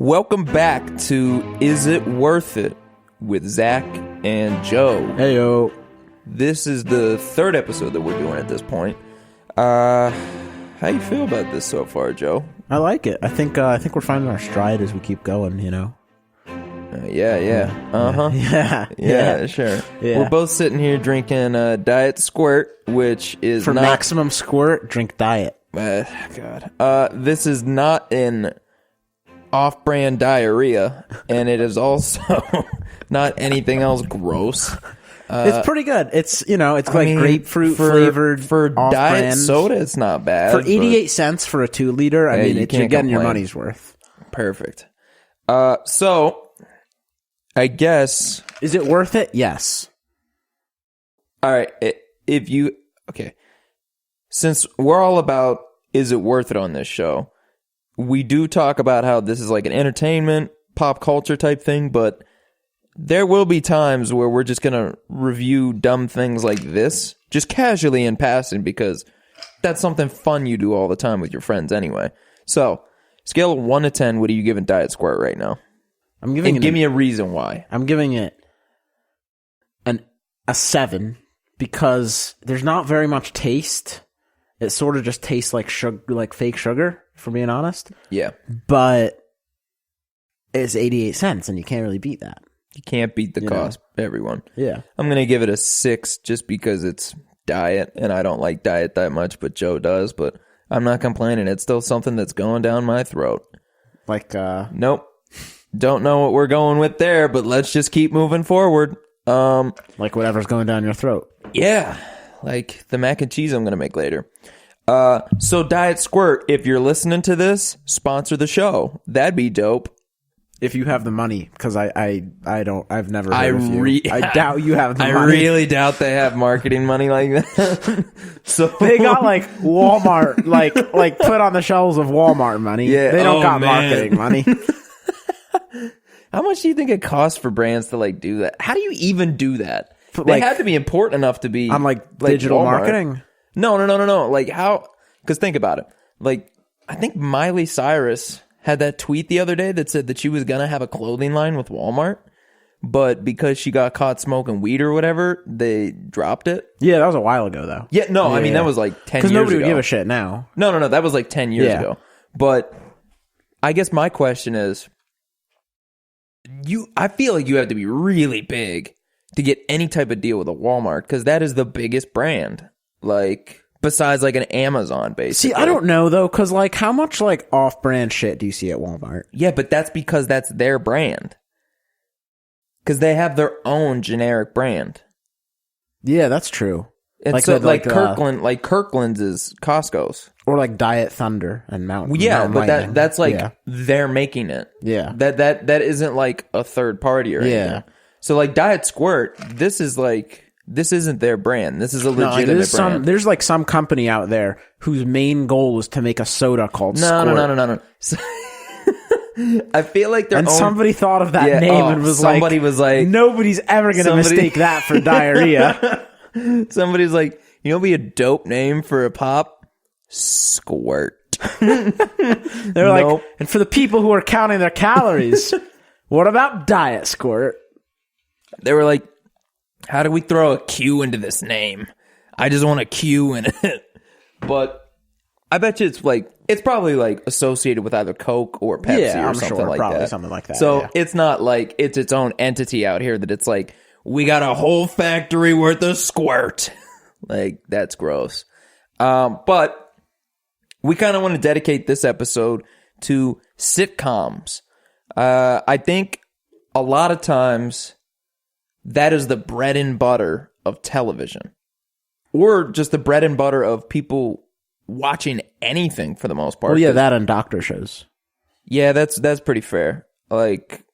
Welcome back to Is It Worth It with Zach and Joe. Heyo. This is the third episode that we're doing at this point. How you feel about this so far, Joe? I like it. I think we're finding our stride as we keep going, you know? Yeah. Uh-huh. Yeah, sure. Yeah. We're both sitting here drinking Diet Squirt, which is For maximum squirt, drink Diet. God. This is not an off-brand diarrhea, and it is also not anything else gross. It's pretty good. It's, it's grapefruit flavored. For diet soda, it's not bad. For 88 cents for a 2 liter, you're getting complain. your money's worth. Perfect. So, I guess... Is it worth it? Yes. All right. Okay. Since we're all about is it worth it on this show, we do talk about how this is like an entertainment, pop culture type thing, but there will be times where we're just going to review dumb things like this, just casually in passing, because that's something fun you do all the time with your friends anyway. So, scale of 1 to 10, what are you giving Diet Squirt right now? Give me a reason why. I'm giving it a 7 because there's not very much taste. It sort of just tastes like sugar, like fake sugar, if we're being honest. Yeah. But it's 88 cents, and you can't really beat that. You can't beat the cost, everyone. Yeah. I'm going to give it a 6 just because it's diet, and I don't like diet that much, but Joe does. But I'm not complaining. It's still something that's going down my throat. Nope. Don't know what we're going with there, but let's just keep moving forward. Like whatever's going down your throat. Yeah. Like the mac and cheese I'm going to make later. So Diet Squirt, if you're listening to this, sponsor the show. That'd be dope. If you have the money, because I've never heard of you. I doubt you have the money. I really doubt they have marketing money like that. So they got like Walmart, like put on the shelves of Walmart money. Yeah. They don't got marketing money. How much do you think it costs for brands to like do that? How do you even do that? But, they have to be important enough to be on like digital Walmart. marketing. No. Like how? Because think about it. Like I think Miley Cyrus had that tweet the other day that said that she was gonna have a clothing line with Walmart, but because she got caught smoking weed or whatever, they dropped it. Yeah, that was a while ago though. Yeah, no, I mean that was like 10 years ago. Because nobody would give a shit now. No, that was like 10 years ago. But I guess my question is, I feel like you have to be really big to get any type of deal with a Walmart, because that is the biggest brand, like besides like an Amazon, basically. See, I don't know though, because like how much like off-brand shit do you see at Walmart? Yeah, but that's because that's their brand, because they have their own generic brand. Yeah, that's true. And like so, Kirkland's is Costco's, or like Diet Thunder and Mountain. Yeah, but that's like they're making it. Yeah, that isn't like a third party or anything. Yeah. So like Diet Squirt, this isn't their brand. This is a legitimate brand. There's like some company out there whose main goal is to make a soda called Squirt. No. So, I feel like somebody thought of that name and was like, nobody's ever going to mistake that for diarrhea. Somebody's like, be a dope name for a pop? Squirt. They're like, and for the people who are counting their calories, what about Diet Squirt? They were like, how do we throw a Q into this name? I just want a Q in it. But I bet you it's probably like associated with either Coke or Pepsi or something like that. Something like that. So it's not like it's its own entity out here that it's like, we got a whole factory worth of Squirt. Like, that's gross. But we kind of want to dedicate this episode to sitcoms. I think a lot of times that is the bread and butter of television, or just the bread and butter of people watching anything for the most part. Well, yeah, that and doctor shows. Yeah, that's pretty fair. Like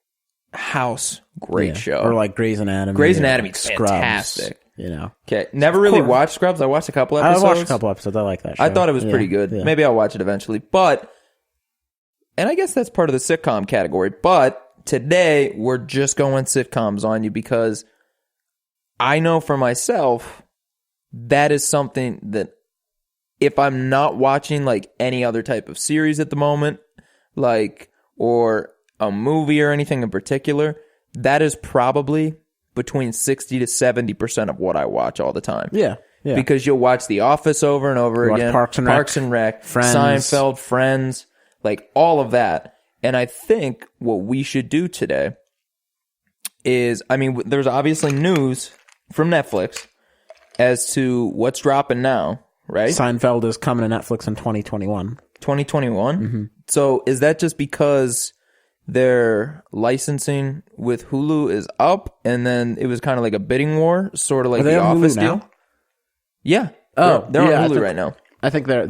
House, great show. Or like Grey's Anatomy. Grey's Anatomy, fantastic. Scrubs, Okay, never really watched Scrubs. I watched a couple episodes. I watched a couple episodes. I like that show. I thought it was pretty good. Yeah. Maybe I'll watch it eventually. And I guess that's part of the sitcom category. But today, we're just going sitcoms on you because I know for myself, that is something that if I'm not watching like any other type of series at the moment, like, or a movie or anything in particular, that is probably between 60 to 70% of what I watch all the time. Yeah. Because you'll watch The Office over and over again. Parks and Rec, Friends. Seinfeld, Friends, like all of that. And I think what we should do today is, I mean, there's obviously news from Netflix as to what's dropping now, right? Seinfeld is coming to Netflix in 2021. 2021? Mm-hmm. So is that just because their licensing with Hulu is up and then it was kind of like a bidding war, sort of like The Office deal? Yeah. Oh, they're on Hulu right now. I think their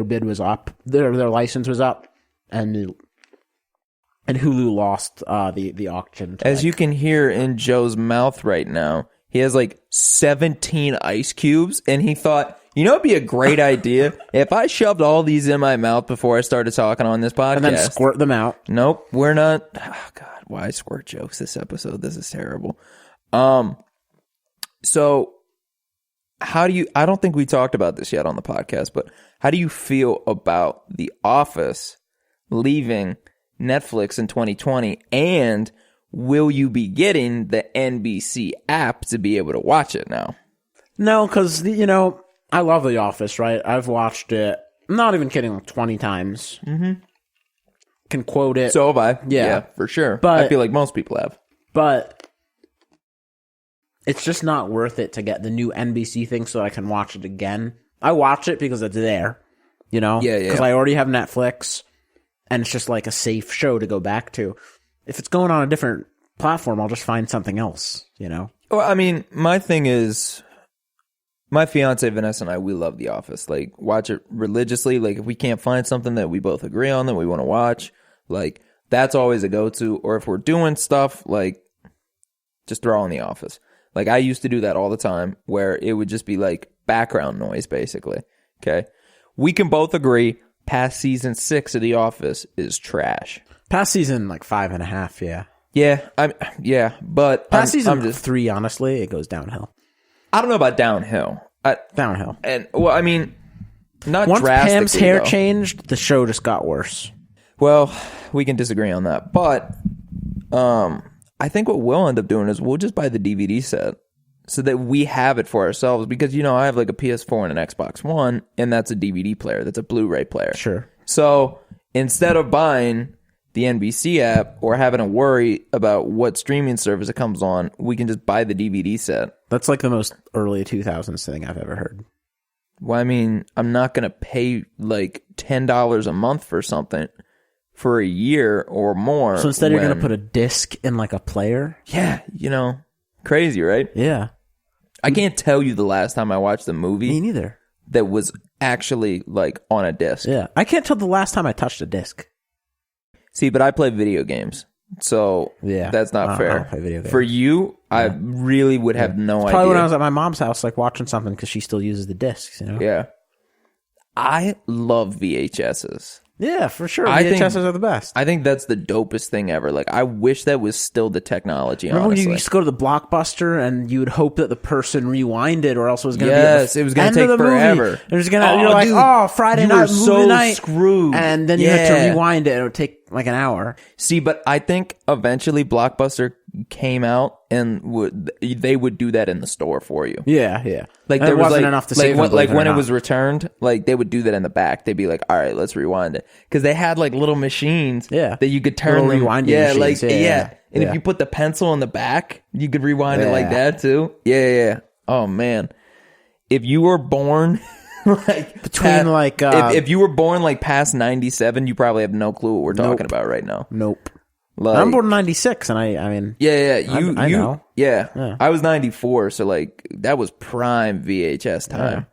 bid was up. Their license was up, and Hulu lost the auction. As you can hear in Joe's mouth right now, he has like 17 ice cubes, and he thought, you know, it'd be a great idea if I shoved all these in my mouth before I started talking on this podcast. And then squirt them out. Nope, we're not. Oh, God, why squirt jokes this episode? This is terrible. So how do you, I don't think we talked about this yet on the podcast, but how do you feel about The Office leaving Netflix in 2020, and will you be getting the NBC app to be able to watch it now? No, because, you know, I love The Office, right? I've watched it, I'm not even kidding, like 20 times. Mm-hmm. Can quote it. So have I. Yeah, for sure. But I feel like most people have. But it's just not worth it to get the new NBC thing so that I can watch it again. I watch it because it's there, you know? Yeah. Because I already have Netflix, and it's just like a safe show to go back to. If it's going on a different platform, I'll just find something else, you know? Well, I mean, my thing is, my fiance Vanessa and I, we love The Office. Like, watch it religiously. Like, if we can't find something that we both agree on that we want to watch, like, that's always a go-to. Or if we're doing stuff, like, just throw on The Office. Like, I used to do that all the time, where it would just be like background noise, basically. Okay? We can both agree past season 6 of The Office is trash. Past season, like 5.5, yeah. Yeah, but past season 3, honestly, it goes downhill. I don't know about downhill. Downhill. And, well, I mean, not once drastically, Pam's hair though. changed, the show just got worse. Well, we can disagree on that. But I think what we'll end up doing is we'll just buy the DVD set so that we have it for ourselves. Because, you know, I have like a PS4 and an Xbox One, and that's a DVD player. That's a Blu-ray player. Sure. So instead of buying the NBC app or having to worry about what streaming service it comes on, we can just buy the DVD set. That's like the most early 2000s thing I've ever heard. Well, I mean, I'm not going to pay like $10 a month for something for a year or more. So instead, you're going to put a disc in like a player? Yeah, you know, crazy, right? Yeah. I can't tell you the last time I watched a movie. Me neither. That was actually like on a disc. Yeah. I can't tell the last time I touched a disc. See, but I play video games, so yeah, that's not fair. I don't play video games. For you, yeah. I really would have no idea. Probably when I was at my mom's house, like watching something because she still uses the discs, you know? Yeah. I love VHSs. Yeah, for sure. VHSs are the best. I think that's the dopest thing ever. Like, I wish that was still the technology, Remember honestly. when you used to go to the Blockbuster and you would hope that the person rewinded or else it was going to be it was going to take forever. It was gonna, you're like, dude, Friday night, movie so night. Screwed. And then you had to rewind it and it would take like an hour. See, but I think eventually Blockbuster came out and they would do that in the store for you. Yeah, yeah. Like there wasn't enough to save. Like when it was returned, like they would do that in the back. They'd be like, "All right, let's rewind it," because they had like little machines, that you could turn them. Rewinding machines. And if you put the pencil in the back, you could rewind it like that too. Yeah. Oh man, if you were born like between if you were born like past 97, you probably have no clue what we're talking about right now. Nope. Like, I'm born in 96, and I mean... I know. Yeah. I was 94, so, like, that was prime VHS time.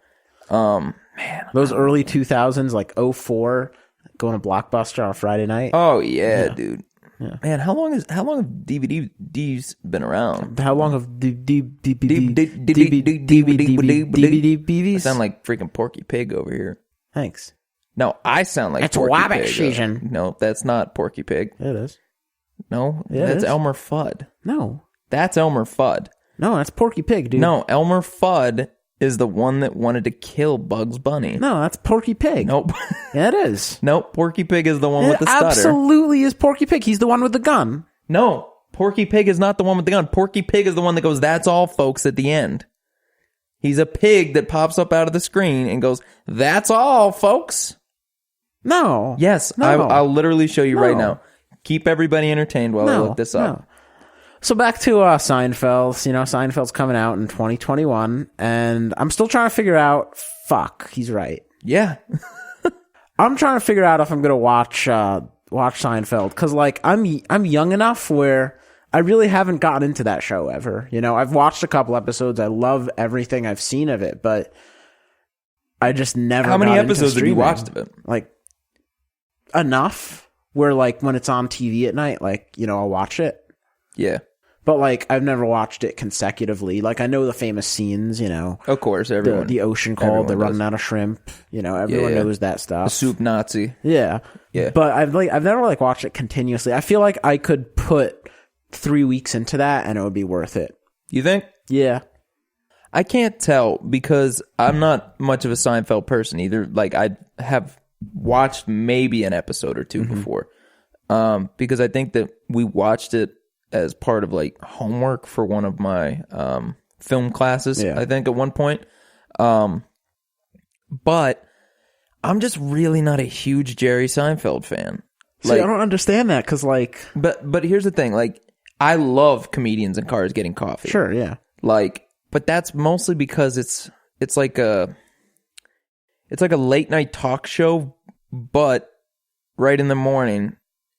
Yeah. Man. Those early 2000s, like 04, going to Blockbuster on a Friday night. Oh, yeah. Dude. Yeah. Man, how long have DVDs been around? How long have DVDs? I sound like freaking Porky Pig over here. Thanks. No, I sound like Porky Wabbit Pig. season. No, that's not Porky Pig. It is. No, yeah, that's Elmer Fudd. No. That's Elmer Fudd. No, that's Porky Pig, dude. No, Elmer Fudd is the one that wanted to kill Bugs Bunny. No, that's Porky Pig. Nope. Yeah, it is. Nope. Porky Pig is the one with the It stutter. absolutely is Porky Pig. He's the one with the gun. No, Porky Pig is not the one with the gun. Porky Pig is the one that goes, "That's all, folks," at the end. He's a pig that pops up out of the screen and goes, "That's all, folks." No. Yes, No. I'll literally show you right No. now. Keep everybody entertained while I look this up. No. So back to Seinfeld. You know, Seinfeld's coming out in 2021, and I'm still trying to figure out. Fuck, he's right. Yeah. I'm trying to figure out if I'm gonna watch Seinfeld, because like I'm young enough where I really haven't gotten into that show ever. You know, I've watched a couple episodes. I love everything I've seen of it, but I just never. How many got into episodes have you streaming. watched of it? Like enough where like when it's on TV at night, like, you know, I'll watch it. Yeah. But like I've never watched it consecutively. Like I know the famous scenes, you know. Of course, everyone. The ocean call, the running out of shrimp. You know, everyone knows that stuff. The soup Nazi. Yeah. Yeah. But I've never like watched it continuously. I feel like I could put 3 weeks into that and it would be worth it. You think? Yeah. I can't tell because I'm not much of a Seinfeld person either. Like I have watched maybe an episode or two before. Because I think that we watched it as part of like homework for one of my film classes, I think at one point. But I'm just really not a huge Jerry Seinfeld fan. See, I don't understand that because like... But here's the thing. Like, I love comedians in cars getting coffee. Sure, yeah. Like, but that's mostly because it's like a late night talk show, but right in the morning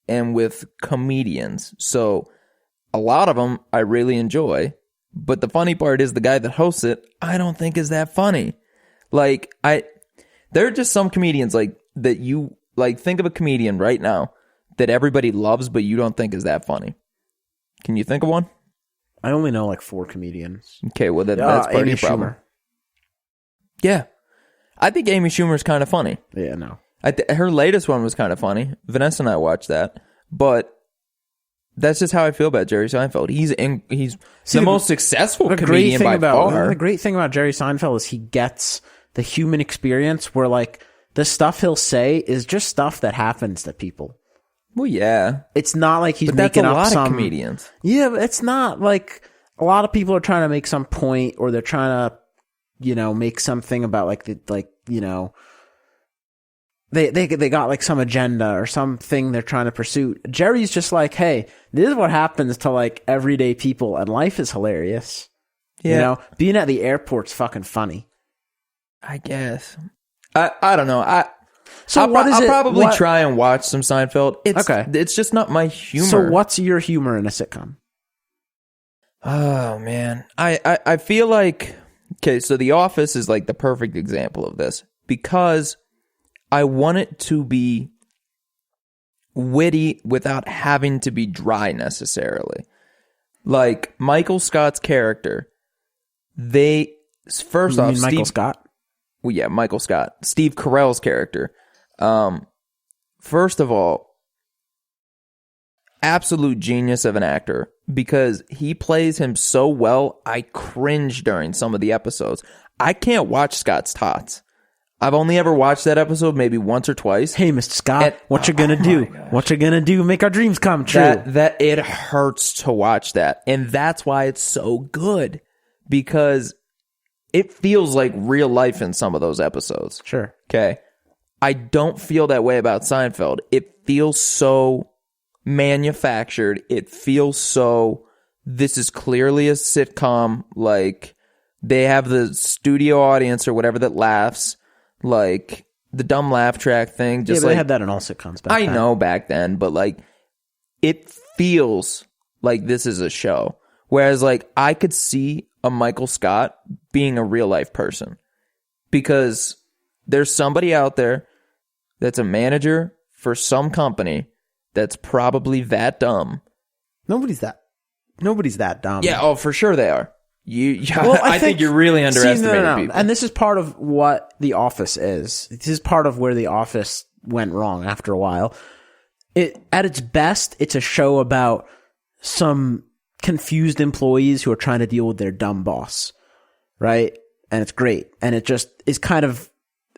and with comedians. So a lot of them I really enjoy, but the funny part is the guy that hosts it, I don't think is that funny. Like there are just some comedians like that you like think of a comedian right now that everybody loves, but you don't think is that funny. Can you think of one? I only know like 4 comedians. Okay, well that's part Amy of your problem. Schumer. Yeah. I think Amy Schumer's kind of funny. Yeah, no. Her latest one was kind of funny. Vanessa and I watched that, but that's just how I feel about Jerry Seinfeld. He's the most successful comedian by far. The great thing about Jerry Seinfeld is he gets the human experience where like the stuff he'll say is just stuff that happens to people. Well, yeah. It's not like he's But that's making a up lot some of comedians. Yeah, but it's not like a lot of people are trying to make some point or they're trying to, you know, make something about like you know, they got like some agenda or something they're trying to pursue. Jerry's just like, hey, this is what happens to like everyday people and life is hilarious. Yeah. You know, being at the airport's fucking funny. I guess. I don't know. I'll probably try and watch some Seinfeld. It's just not my humor. So what's your humor in a sitcom? Oh man. I feel like, okay, so The Office is like the perfect example of this because I want it to be witty without having to be dry necessarily. Like Michael Scott's character, Michael Scott? Well, yeah, Michael Scott. Steve Carell's character. First of all, absolute genius of an actor because he plays him so well, I cringe during some of the episodes. I can't watch Scott's Tots. I've only ever watched that episode maybe once or twice. Hey, Mr. Scott, what you gonna do? What you gonna do? Make our dreams come true. That it hurts to watch that. And that's why it's so good. Because it feels like real life in some of those episodes. Sure. Okay. I don't feel that way about Seinfeld. It feels so manufactured. It feels so, this is clearly a sitcom. Like, they have the studio audience or whatever that laughs. Like, the dumb laugh track thing. Just they had that in all sitcoms back then. I know back then, but like, it feels like this is a show. Whereas, like, I could see a Michael Scott being a real life person because there's somebody out there that's a manager for some company that's probably that dumb. Nobody's that dumb. Yeah, oh, for sure they are. I think you're really underestimating people. And this is part of what The Office is. This is part of where The Office went wrong after a while. At its best, it's a show about some confused employees who are trying to deal with their dumb boss, right? and it's great, and it just is kind of,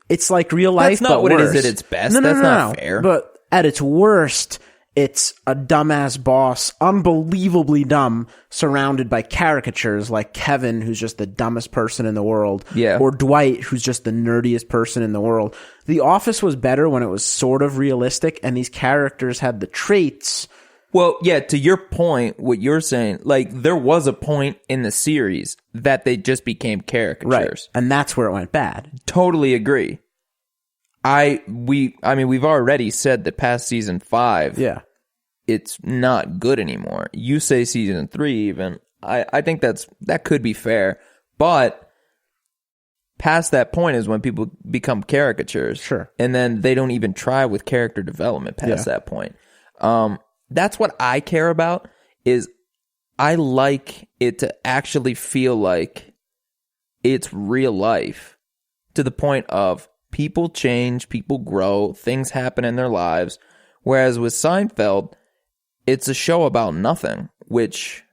it's like real life. That's not but what worse. it is at its best. No, That's not fair. But at its worst, it's a dumbass boss, unbelievably dumb, surrounded by caricatures like Kevin, who's just the dumbest person in the world, or Dwight, who's just the nerdiest person in the world. The Office was better when it was sort of realistic, and these characters had the traits. Well, yeah, to your point, what you're saying, like, there was a point in the series that they just became caricatures. Right. And that's where it went bad. Totally agree. We've already said that past season 5, it's not good anymore. You say season 3 even. I think that could be fair. But past that point is when people become caricatures. Sure. And then they don't even try with character development past that point. That's what I care about, is I like it to actually feel like it's real life, to the point of people change, people grow, things happen in their lives. Whereas with Seinfeld, it's a show about nothing, which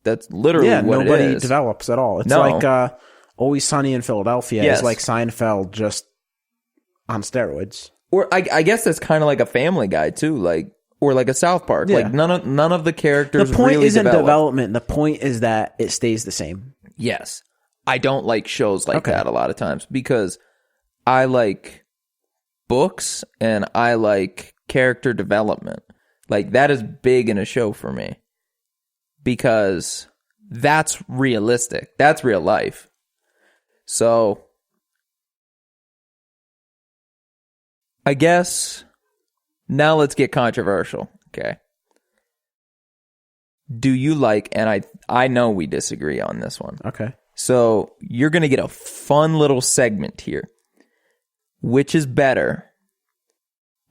that's literally what it is. Nobody develops at all. It's like Always Sunny in Philadelphia is like Seinfeld, just on steroids. Or I guess that's kind of like a Family Guy too, like, or like a South Park. Yeah. Like none of the characters. The point really isn't develop. development. The point is that it stays the same. Yes, I don't like shows like that a lot of times, because I like books and I like character development. Like, that is big in a show for me, because that's realistic. That's real life. So I guess now let's get controversial. Okay. Do you like, and I know we disagree on this one. Okay. So you're going to get a fun little segment here. Which is better,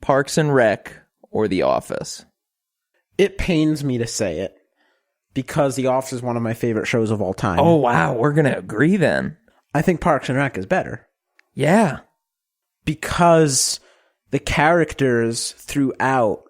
Parks and Rec or The Office? It pains me to say it, because The Office is one of my favorite shows of all time. Oh, wow. We're going to agree then. I think Parks and Rec is better. Yeah. Because the characters throughout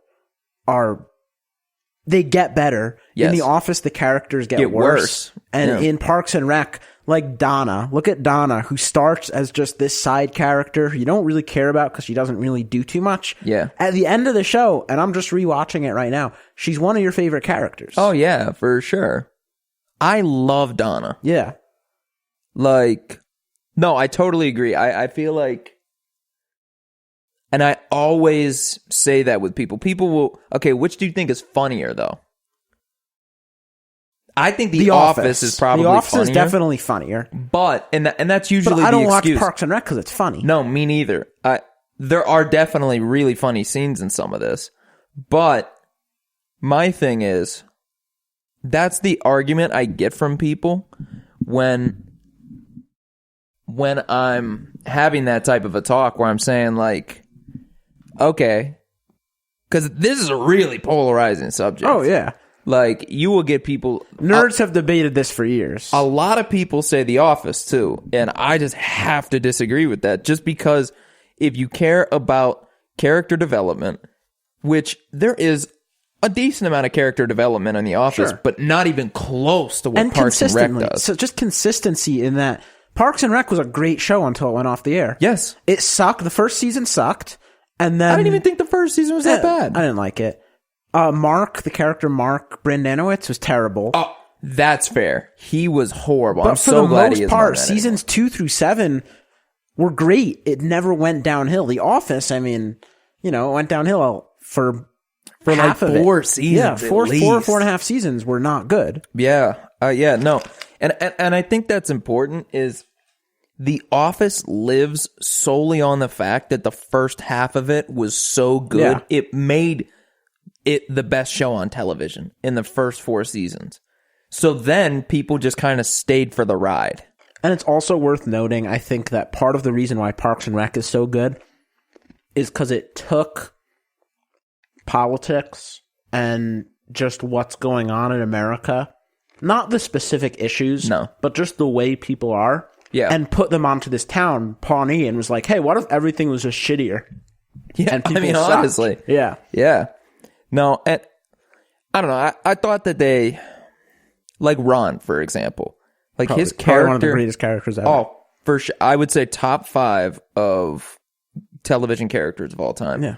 they get better. Yes. In The Office, the characters get worse. And in Parks and Rec, like Donna, look at Donna, who starts as just this side character you don't really care about because she doesn't really do too much. Yeah. At the end of the show, and I'm just rewatching it right now, she's one of your favorite characters. Oh, yeah, for sure. I love Donna. Yeah. Like, no, I totally agree. I feel like, and I always say that with people. People will, okay, which do you think is funnier, though? I think The Office is probably funnier. The Office is definitely funnier. But, and that's usually but I don't the excuse. watch Parks and Rec because it's funny. No, me neither. There are definitely really funny scenes in some of this. But my thing is, that's the argument I get from people when I'm having that type of a talk where I'm saying, like, okay, because this is a really polarizing subject. Oh, yeah. Like, you will get people... Nerds have debated this for years. A lot of people say The Office, too. And I just have to disagree with that. Just because if you care about character development, which there is a decent amount of character development in The Office, but not even close to what Parks and Rec does. So just consistency in that. Parks and Rec was a great show until it went off the air. Yes. It sucked. The first season sucked. And then... I didn't even think the first season was that bad. I didn't like it. Mark, the character Mark Brandanowitz, was terrible. Oh, that's fair. He was horrible. But I'm for so the glad most he is part, not seasons 2 through 7 were great. It never went downhill. The Office, I mean, it went downhill for half like of 4 it. seasons. Yeah, at four and a half seasons were not good. Yeah, no, and I think that's important. Is The Office lives solely on the fact that the first half of it was so good. Yeah. It made it the best show on television in the first 4 seasons. So then people just kind of stayed for the ride. And it's also worth noting, I think, that part of the reason why Parks and Rec is so good is because it took politics and just what's going on in America, not the specific issues, but just the way people are, and put them onto this town, Pawnee, and was like, hey, what if everything was just shittier? Yeah, and people sucked. Honestly. Yeah. No, and I don't know. I thought that they, like Ron, for example, like his character, one of the greatest characters ever. Oh, for sure. I would say top 5 of television characters of all time. Yeah.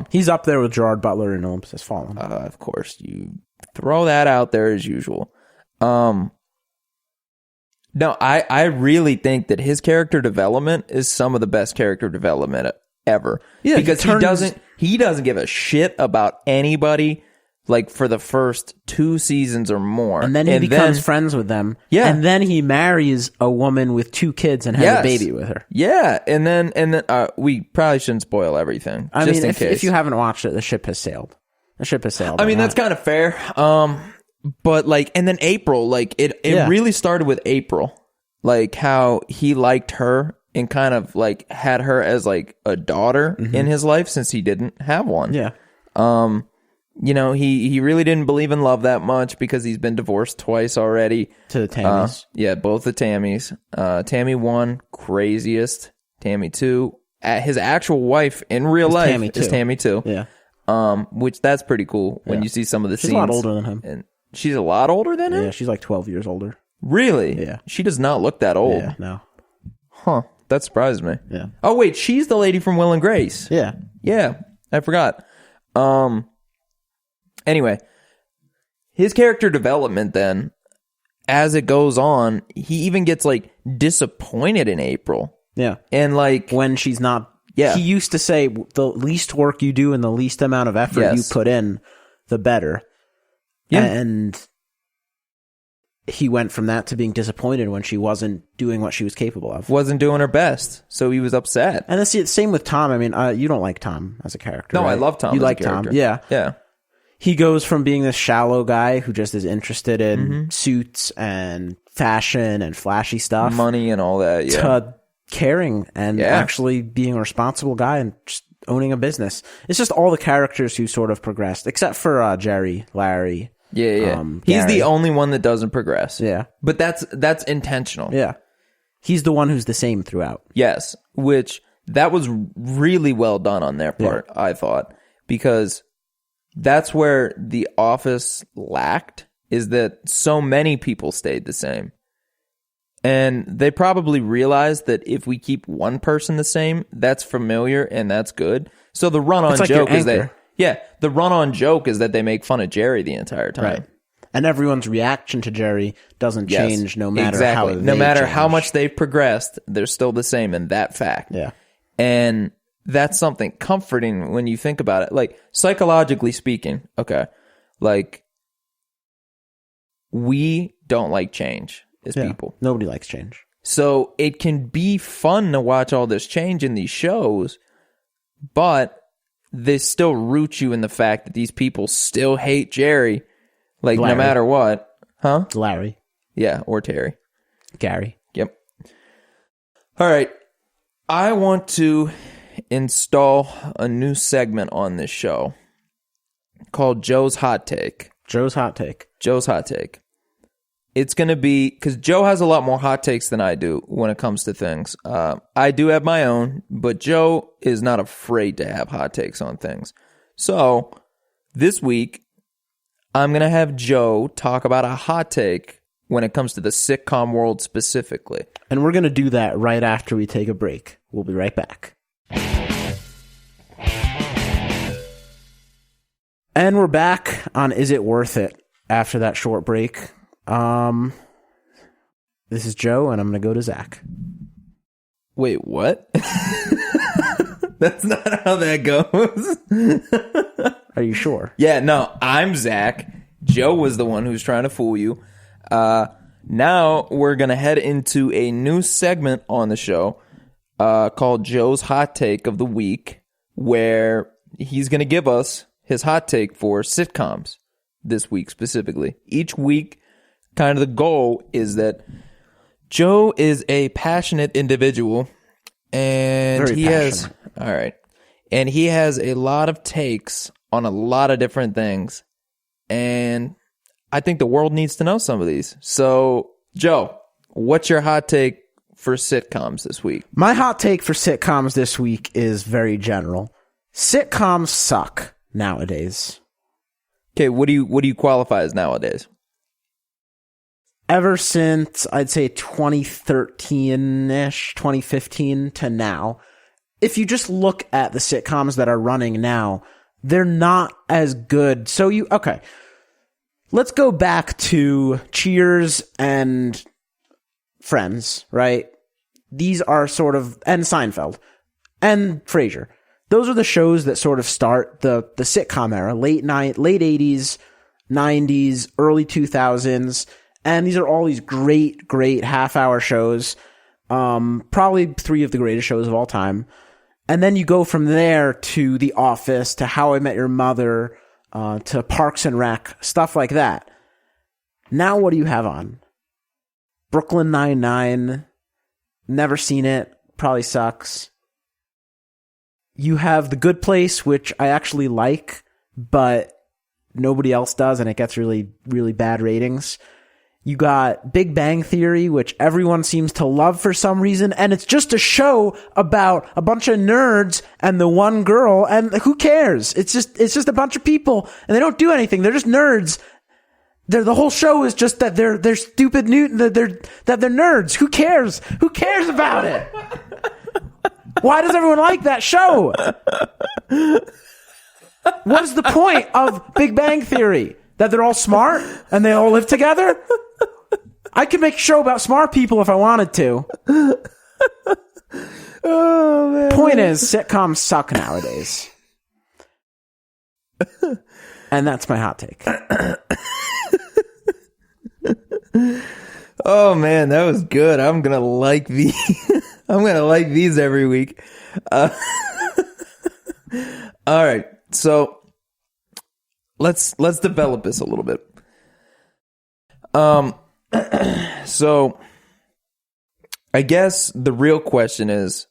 He's up there with Gerard Butler in Olympus Has Fallen. Of course, you throw that out there as usual. No, I really think that his character development is some of the best character development ever. Yeah, because he doesn't give a shit about anybody, like, for the first 2 seasons or more. And then he becomes friends with them. Yeah. And then he marries a woman with 2 kids and has a baby with her. Yeah. And then we probably shouldn't spoil everything. I mean, if you haven't watched it, the ship has sailed. The ship has sailed. I mean, that's kind of fair. But like, and then April, like it really started with April, like how he liked her and kind of like had her as like a daughter in his life since he didn't have one. Yeah. You know, he really didn't believe in love that much because he's been divorced twice already. To the Tammys. Yeah, both the Tammys. Tammy 1, craziest. Tammy 2, his actual wife in real life is Tammy 2. Yeah. Which that's pretty cool when you see some of the scenes. She's a lot older than him. And she's a lot older than him? Yeah, she's like 12 years older. Really? Yeah. She does not look that old. Yeah, no. Huh. That surprised me. Yeah. Oh, wait. She's the lady from Will and Grace. Yeah. Yeah. I forgot. Anyway. His character development then, as it goes on, he even gets, like, disappointed in April. Yeah. And, like... when she's not... Yeah. He used to say, the least work you do and the least amount of effort you put in, the better. Yeah. And he went from that to being disappointed when she wasn't doing what she was capable of. Wasn't doing her best, so he was upset. And that's the same with Tom. I mean, you don't like Tom as a character. No, right? I love Tom. You as like a character. Tom, yeah. Yeah. He goes from being this shallow guy who just is interested in suits and fashion and flashy stuff, money and all that, to caring and actually being a responsible guy and just owning a business. It's just all the characters who sort of progressed, except for Jerry, Larry. Yeah. He's the only one that doesn't progress. Yeah. But that's intentional. Yeah. He's the one who's the same throughout. Yes, which that was really well done on their part, I thought, because that's where The Office lacked, is that so many people stayed the same. And they probably realized that if we keep one person the same, that's familiar and that's good. So the run-on joke is that... Yeah, the run-on joke is that they make fun of Jerry the entire time. Right. And everyone's reaction to Jerry doesn't change no matter how they No matter how change. much they've progressed, they're still the same in that fact. Yeah. And that's something comforting when you think about it. Like, psychologically speaking, okay, like, we don't like change as people. Nobody likes change. So it can be fun to watch all this change in these shows, but they still root you in the fact that these people still hate Jerry, like, Larry. no matter what. Huh? Larry. Yeah, or Terry. Gary. Yep. All right. I want to install a new segment on this show called Joe's Hot Take. Joe's Hot Take. Joe's Hot Take. It's going to be, because Joe has a lot more hot takes than I do when it comes to things. I do have my own, but Joe is not afraid to have hot takes on things. So, this week, I'm going to have Joe talk about a hot take when it comes to the sitcom world specifically. And we're going to do that right after we take a break. We'll be right back. And we're back on Is It Worth It after that short break. This is Joe, and I'm going to go to Zach. Wait, what? That's not how that goes. Are you sure? Yeah, no, I'm Zach. Joe was the one who's trying to fool you. Now we're going to head into a new segment on the show called Joe's Hot Take of the Week, where he's going to give us his hot take for sitcoms this week specifically. Each week, kind of the goal is that Joe is a passionate individual, and Very passionate. All right, and he has a lot of takes on a lot of different things, and I think the world needs to know some of these. So, Joe, what's your hot take for sitcoms this week? My hot take for sitcoms this week is very general. Sitcoms suck nowadays. Okay, what do you qualify as nowadays? ever since I'd say 2013-ish, 2015 to now, if you just look at the sitcoms that are running now, they're not as good. So let's go back to Cheers and Friends, right? These are sort of, and Seinfeld and Frasier. Those are the shows that sort of start the sitcom era, late 80s, 90s, early 2000s. And these are all these great, great half-hour shows. Probably 3 of the greatest shows of all time. And then you go from there to The Office, to How I Met Your Mother, to Parks and Rec, stuff like that. Now what do you have on? Brooklyn Nine-Nine. Never seen it. Probably sucks. You have The Good Place, which I actually like, but nobody else does, and it gets really, really bad ratings. You got Big Bang Theory, which everyone seems to love for some reason, and it's just a show about a bunch of nerds and the one girl, and who cares? It's just a bunch of people, and they don't do anything. They're just nerds. The whole show is just that they're stupid that they're nerds. Who cares? Who cares about it? Why does everyone like that show? What is the point of Big Bang Theory? That they're all smart and they all live together? I could make a show about smart people if I wanted to. Oh, man. Point is, sitcoms suck nowadays. And that's my hot take. Oh, man, that was good. I'm going to like these. I'm going to like these every week. All right. So let's develop this a little bit. So I guess the real question is,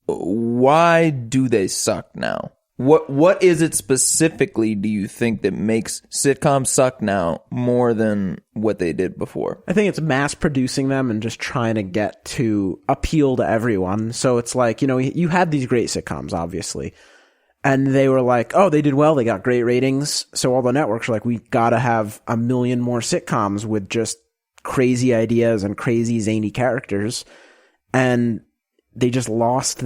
why do they suck now? What is it specifically, do you think, that makes sitcoms suck now more than what they did before? I think it's mass producing them and just trying to get to appeal to everyone. So it's like, you had these great sitcoms, obviously. And they were like, oh, they did well. They got great ratings. So all the networks are like, we got to have 1 million more sitcoms with just crazy ideas and crazy zany characters. And they just lost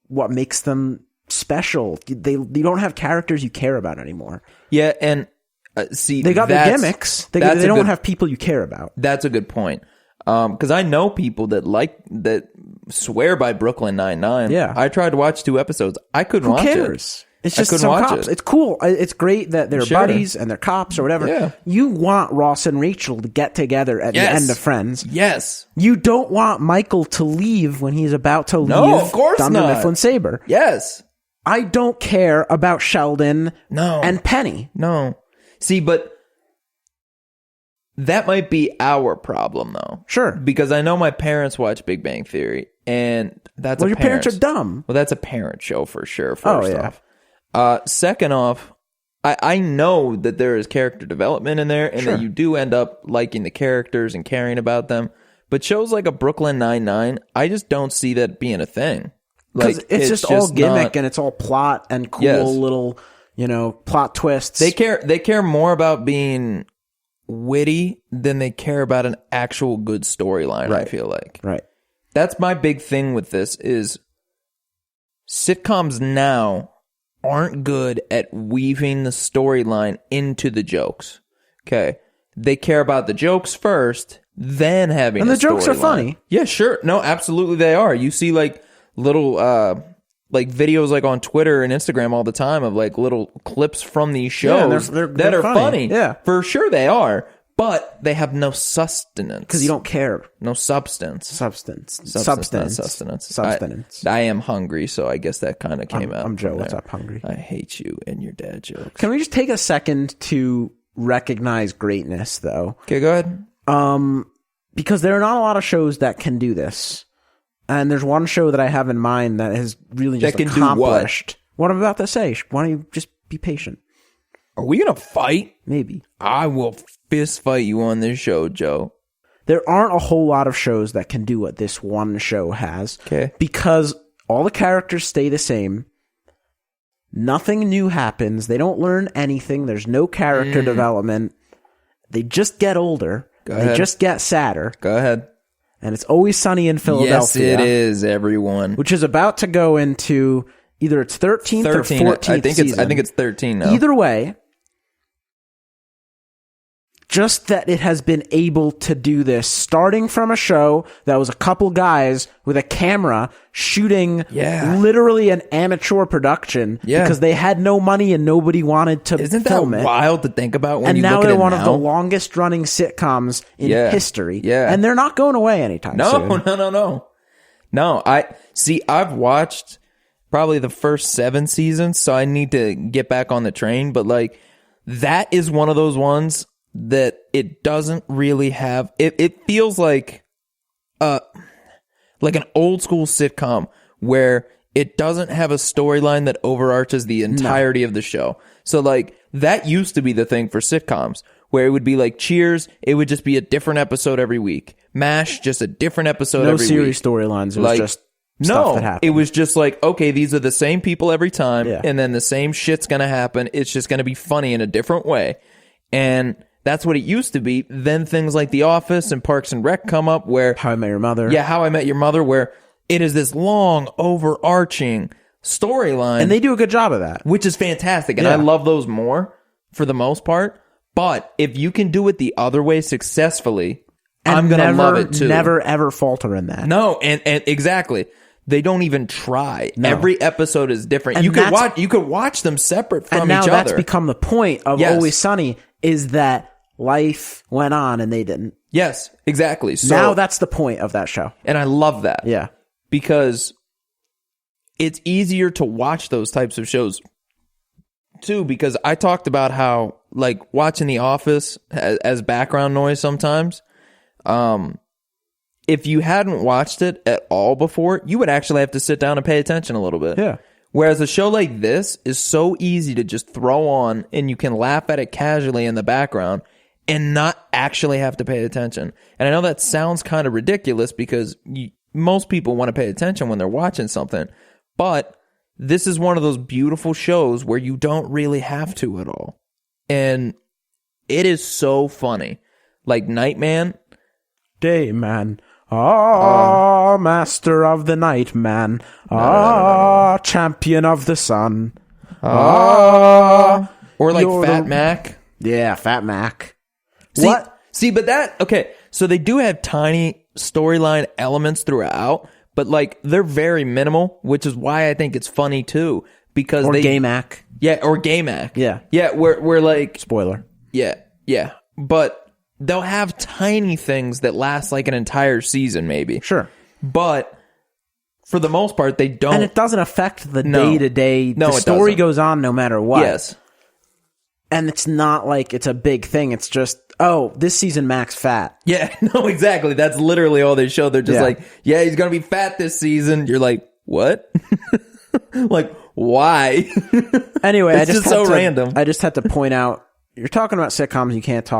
what makes them special. You don't have characters you care about anymore. Yeah, and see, they got their gimmicks. They don't have people you care about. That's a good point. Because I know people that swear by Brooklyn Nine-Nine. Yeah, I tried to watch 2 episodes. I couldn't watch it. Who cares? It's just some cops. It's cool. It's great that they're buddies and they're cops or whatever. Yeah. You want Ross and Rachel to get together at the end of Friends. Yes. You don't want Michael to leave when he's about to leave. No, of course Dunder not. Mifflin Saber. Yes. I don't care about Sheldon. And Penny. No. See, but that might be our problem, though. Sure. Because I know my parents watch Big Bang Theory, and that's your parents are dumb. Well, that's a parent show for sure, first off. Second off, I know that there is character development in there, and that you do end up liking the characters and caring about them. But shows like a Brooklyn Nine-Nine, I just don't see that being a thing. Like, it's just all gimmick and it's all plot and cool little, plot twists. They care more about being witty than they care about an actual good storyline. Right. I feel like. Right. That's my big thing with this is sitcoms now aren't good at weaving the storyline into the jokes. Okay. They care about the jokes first, then having and the jokes are funny. Yeah, sure. No, absolutely they are. You see like little like videos like on Twitter and Instagram all the time of like little clips from these shows that are funny. Yeah, for sure they are, but they have no sustenance because you don't care. No substance. Substance. I am hungry, so I guess that kind of came out. I'm Joe. What's up, hungry? I hate you and your dad jokes. Can we just take a second to recognize greatness, though? Okay, go ahead. Because there are not a lot of shows that can do this. And there's one show that I have in mind that has really just accomplished what I'm about to say. Why don't you just be patient? Are we going to fight? Maybe. I will fist fight you on this show, Joe. There aren't a whole lot of shows that can do what this one show has. Okay. Because all the characters stay the same. Nothing new happens. They don't learn anything. There's no character development. they just get older. Go They ahead. just get sadder. Go ahead. And it's Always Sunny in Philadelphia. Yes, it is, everyone. Which is about to go into either its 13th or 14th season. I think it's 13 now. Either way, just that it has been able to do this, starting from a show that was a couple guys with a camera shooting literally an amateur production because they had no money and nobody wanted to Isn't film that it. wild to think about when And you now look at they're it one now? of the longest running sitcoms in history. Yeah. And they're not going away anytime soon. No, I've watched probably the first 7 seasons, so I need to get back on the train. But like, that is one of those ones that it doesn't really have. It feels like an old school sitcom where it doesn't have a storyline that overarches the entirety of the show. So like, that used to be the thing for sitcoms, where it would be like Cheers, it would just be a different episode every week. MASH, just a different episode every week. No series storylines. It was just stuff that happened. It was just like, okay, these are the same people every time, Yeah. and then the same shit's gonna happen. It's just gonna be funny in a different way. And that's what it used to be. Then things like The Office and Parks and Rec come up where... How I Met Your Mother. Yeah, How I Met Your Mother, where it is this long, overarching storyline. And they do a good job of that. Which is fantastic. And I love those more for the most part. But if you can do it the other way successfully, I'm going to love it too. Never, ever falter in that. No, and exactly. They don't even try. No. Every episode is different. And You could watch them separate from and now each other. that's become the point of Always Sunny, is that life went on and they didn't. Yes, exactly. So Now that's the point of that show. and I love that. Yeah. Because it's easier to watch those types of shows too, because I talked about how like watching The Office as background noise sometimes. If you hadn't watched it at all before, you would actually have to sit down and pay attention a little bit. Yeah. Whereas a show like this is so easy to just throw on and you can laugh at it casually in the background and not actually have to pay attention. And I know that sounds kind of ridiculous because most people want to pay attention when they're watching something, but this is one of those beautiful shows where you don't really have to at all. And it is so funny. Like Nightman. Day man. Master of the night man. Champion of the sun. Or like You're Fat the- Mac. Yeah, Fat Mac. See, but okay, so they do have tiny storyline elements throughout, but like they're very minimal, which is why I think it's funny too. Because Or Gay Mac. Yeah, or Gay Mac. Yeah. Yeah, we're like, Spoiler. yeah. But they'll have tiny things that last like an entire season, maybe. Sure. But for the most part, they don't. And it doesn't affect the No. day-to-day. No, The it story doesn't. goes on no matter what. Yes. And it's not like it's a big thing. It's just, oh, this season Mac's fat. Yeah, no, exactly. That's literally all they show. They're just Yeah. like, yeah, he's going to be fat this season. You're like, what? Like, why? Anyway, It's just so random. I just had to point out, you're talking about sitcoms, you can't not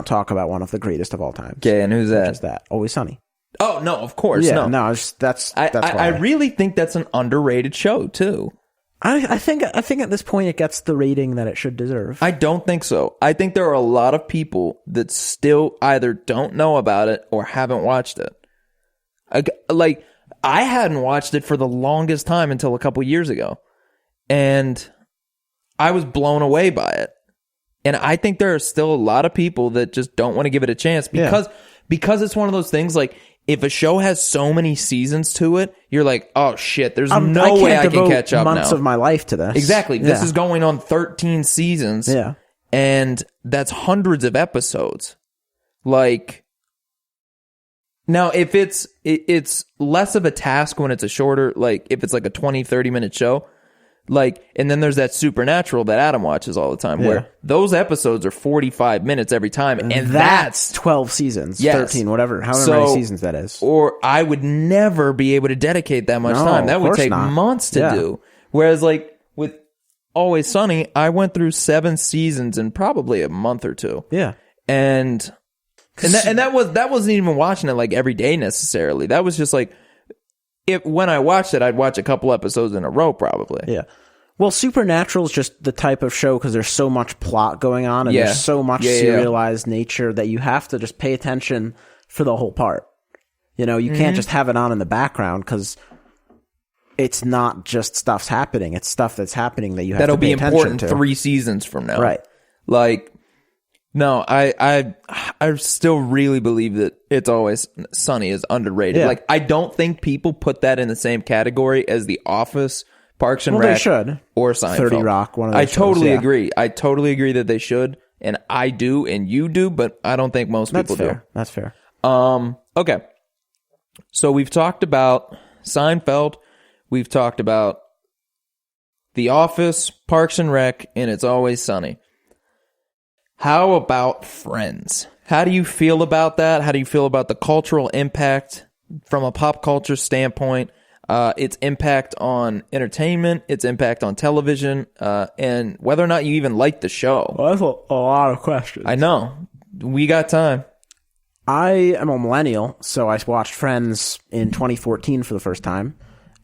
talk about one of the greatest of all time. Okay, and who's that? Which is that? Always Sunny. Oh, no, of course. Yeah, no. that's I why. really think that's an underrated show, too. I think at this point it gets the rating that it should deserve. I don't think so. I think there are a lot of people that still either don't know about it or haven't watched it. Like, I hadn't watched it for the longest time until a couple years ago. And I was blown away by it. And I think there are still a lot of people that just don't want to give it a chance because it's one of those things like, if a show has so many seasons to it, you're like, oh shit, there's no way I can catch up now. Months of my life to this. Exactly. This Yeah. is going on 13 seasons. Yeah. And that's hundreds of episodes. Like, now if it's less of a task when it's a shorter, like if it's like a 20, 30-minute show, like, and then there's that Supernatural that Adam watches all the time where those episodes are 45 minutes every time. And that's 12 seasons, Yes. 13, whatever, however So- many seasons that is. or I would never be able to dedicate that much No, time. That of would course take not. months to Yeah. do. Whereas like with Always Sunny, I went through 7 seasons in probably a month or two. Yeah. And that wasn't even watching it like every day necessarily. That was just like, when I watched it, I'd watch a couple episodes in a row probably. Yeah. Well, Supernatural is just the type of show because there's so much plot going on and Yeah. there's so much Yeah. serialized nature that you have to just pay attention for the whole part. You know, you can't just have it on in the background because it's not just stuff's happening. It's stuff that's happening that you have That'll to pay be attention important to. 3 seasons from now. Right. Like, no, I still really believe that It's Always Sunny is underrated. Yeah. Like, I don't think people put that in the same category as The Office, Parks and Well, they Rec, should. or Seinfeld. 30 Rock, one of those I totally shows, yeah. agree. I totally agree that they should, and I do, and you do, but I don't think most That's people fair. That's fair. do. Okay. So we've talked about Seinfeld, we've talked about The Office, Parks and Rec, and It's Always Sunny. How about Friends? How do you feel about that? How do you feel about the cultural impact from a pop culture standpoint? Its impact on entertainment, its impact on television, and whether or not you even like the show. Well, that's a lot of questions. I know. We got time. I am a millennial, so I watched Friends in 2014 for the first time,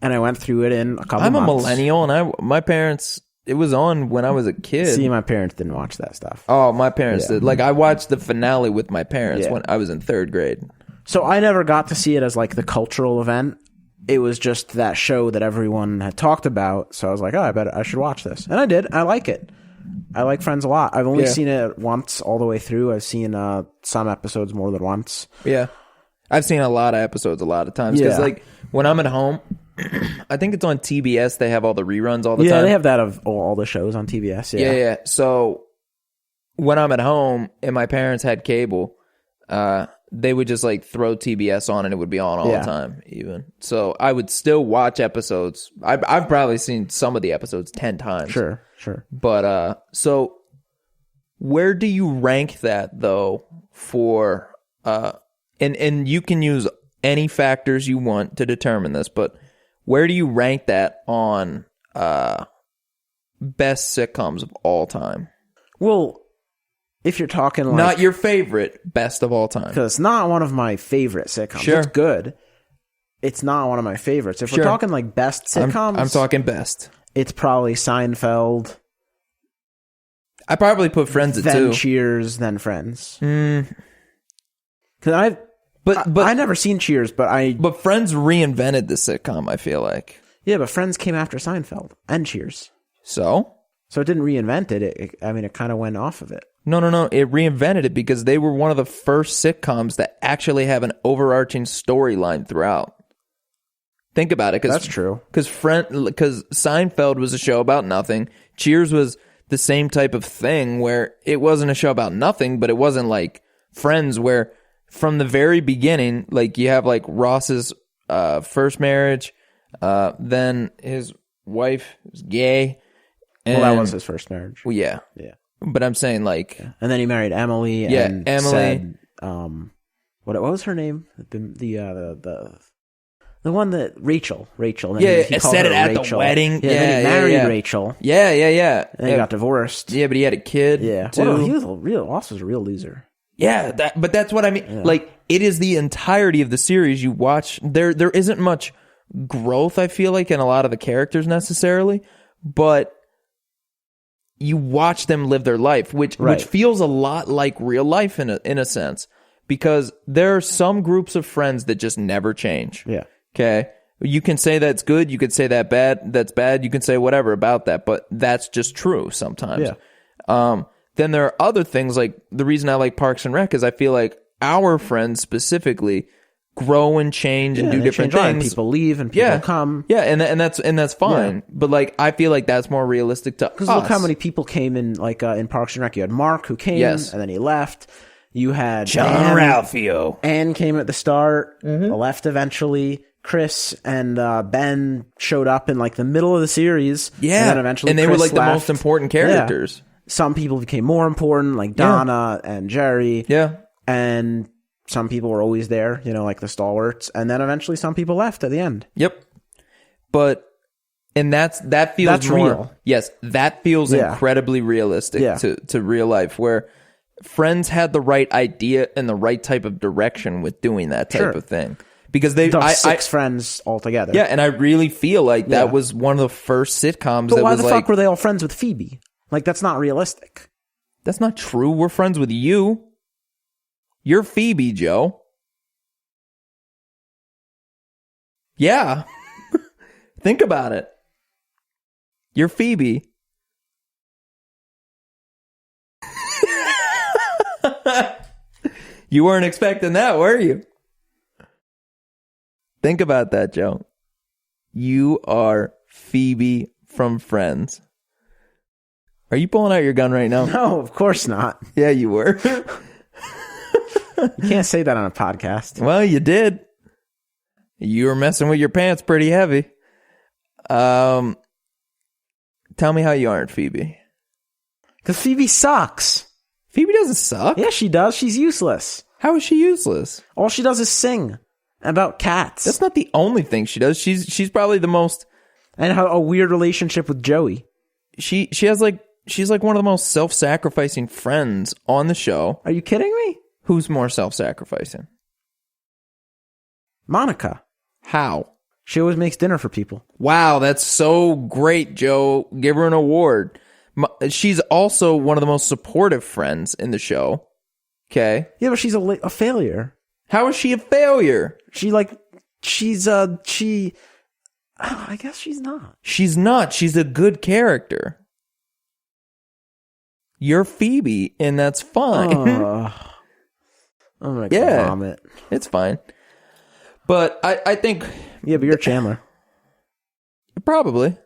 and I went through it in a couple I'm months. a millennial, and my parents, it was on when I was a kid. See, my parents didn't watch that stuff. Oh, my parents did. Like, I watched the finale with my parents Yeah. when I was in 3rd grade. So I never got to see it as like the cultural event. It was just that show that everyone had talked about. So I was like, oh, I bet I should watch this. And I did. I like it. I like Friends a lot. I've only Yeah. seen it once all the way through. I've seen some episodes more than once. Yeah. I've seen a lot of episodes a lot of times. Because, Yeah. like, when I'm at home, I think it's on TBS. They have all the reruns all the time. Yeah, they have that of all the shows on TBS. Yeah. Yeah. So when I'm at home and my parents had cable, they would just like throw TBS on and it would be on all the time even. So I would still watch episodes. I've probably seen some of the episodes 10 times. Sure. But so where do you rank that though for and you can use any factors you want to determine this, but where do you rank that on best sitcoms of all time? Well, if you're talking like... Not your favorite, best of all time. Because it's not one of my favorite sitcoms. Sure. It's good. It's not one of my favorites. If Sure. we're talking like best sitcoms... I'm talking best. It's probably Seinfeld, I probably put Friends at then 2. Cheers, then Friends. Mm, Because but I never seen Cheers, but Friends reinvented the sitcom, I feel like. yeah, but Friends came after Seinfeld and Cheers, So? so it didn't reinvent it. It kind of went off of it. No. It reinvented it because they were one of the first sitcoms that actually have an overarching storyline throughout. Think about it. That's true. Because Seinfeld was a show about nothing. Cheers was the same type of thing where it wasn't a show about nothing, but it wasn't like Friends where from the very beginning, like you have like Ross's first marriage, then his wife was gay. Well, that was his first marriage. Well, yeah. Yeah. But I'm saying like... And then he married Emily. Yeah, and Emily. Said, what was her name? The one that Rachel. And Yeah, he I called said her it at Rachel. the wedding. Yeah, then he married Rachel. Yeah. And then he Yeah. got divorced. Yeah, but he had a kid. Yeah. too. Well, he was Ross was a real loser. Yeah, but that's what I mean. Like, it is the entirety of the series you watch. There isn't much growth, I feel like, in a lot of the characters necessarily, but you watch them live their life, which feels a lot like real life in a sense, because there are some groups of friends that just never change. Yeah. Okay. You can say that's good. You could say that's bad. You can say whatever about that, but that's just true sometimes. Yeah. Then there are other things like the reason I like Parks and Rec is I feel like our friends specifically grow and change and do different things. People leave and people come. Yeah, and that's fine. Yeah. But like I feel like that's more realistic to us. Because look how many people came in, like in Parks and Rec. You had Mark who came, and then he left. You had John Ralphio. Ann came at the start, left eventually. Chris and Ben showed up in like the middle of the series. Yeah, and then eventually they Chris were like left. the most important characters. Yeah. Some people became more important, like Donna and Jerry. Yeah. And some people were always there, like the stalwarts. And then eventually some people left at the end. Yep. But, and that feels more, real. Yes, that feels incredibly realistic to real life, where Friends had the right idea and the right type of direction with doing that type of thing. because they six friends altogether. Yeah, and I really feel like that was one of the first sitcoms. But why the fuck were they all friends with Phoebe? Like, that's not realistic. That's not true. We're friends with you. You're Phoebe, Joe. Yeah. Think about it. You're Phoebe. You weren't expecting that, were you? Think about that, Joe. You are Phoebe from Friends. Are you pulling out your gun right now? No, of course not. Yeah, you were. You can't say that on a podcast. Well, you did. You were messing with your pants pretty heavy. Tell me how you aren't Phoebe. Because Phoebe sucks. Phoebe doesn't suck. Yeah, she does. She's useless. How is she useless? All she does is sing about cats. That's not the only thing she does. She's probably the most... And have a weird relationship with Joey. She's like one of the most self-sacrificing friends on the show. Are you kidding me? Who's more self-sacrificing? Monica. How? She always makes dinner for people. Wow, that's so great, Joe. Give her an award. She's also one of the most supportive friends in the show. Okay. Yeah, but she's a failure. How is she a failure? I guess she's not. She's not. She's a good character. You're Phoebe, and that's fine. I'm gonna vomit. It's fine. But I think... Yeah, but you're Chandler. Probably.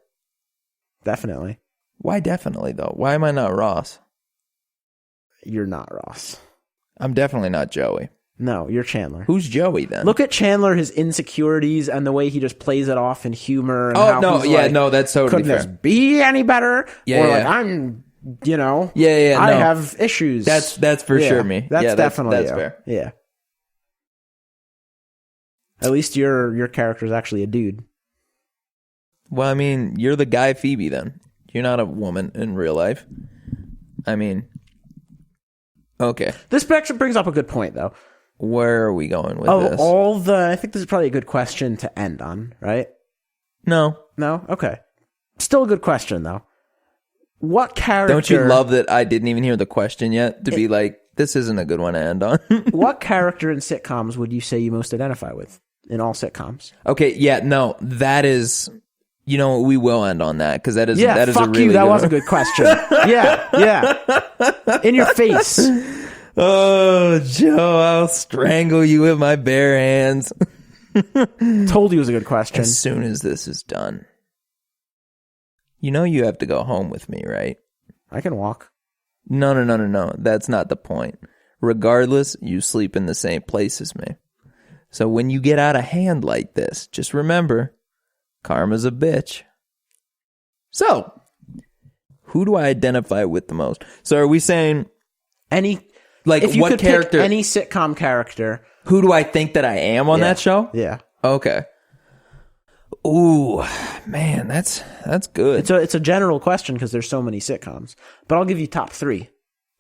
Definitely. Why definitely, though? Why am I not Ross? You're not Ross. I'm definitely not Joey. No, you're Chandler. Who's Joey, then? Look at Chandler, his insecurities, and the way he just plays it off in humor. And that's totally couldn't fair. this be any better? Yeah, or yeah. like, I'm, I have issues. That's for sure me. That's definitely that's you. fair. Yeah. At least your character is actually a dude. Well, I mean, you're the guy Phoebe, then. You're not a woman in real life. I mean, okay. This actually brings up a good point, though. Where are we going with this? I think this is probably a good question to end on, right? No. No? Okay. Still a good question, though. What character... Don't you love that I didn't even hear the question yet? To be like, this isn't a good one to end on. What character in sitcoms would you say you most identify with in all sitcoms? Okay, yeah, no, that is... You know, we will end on that, because that is a really fuck you, that was a good question. Yeah. In your face. Oh, Joe, I'll strangle you with my bare hands. Told you it was a good question. As soon as this is done. You know you have to go home with me, right? I can walk. No. That's not the point. Regardless, you sleep in the same place as me. So when you get out of hand like this, just remember, karma's a bitch. So, who do I identify with the most? So are we saying... If you what could character? pick any sitcom character. Who do I think that I am on that show? Yeah. Okay. Ooh, man, that's good. It's a general question because there's so many sitcoms. But I'll give you top 3.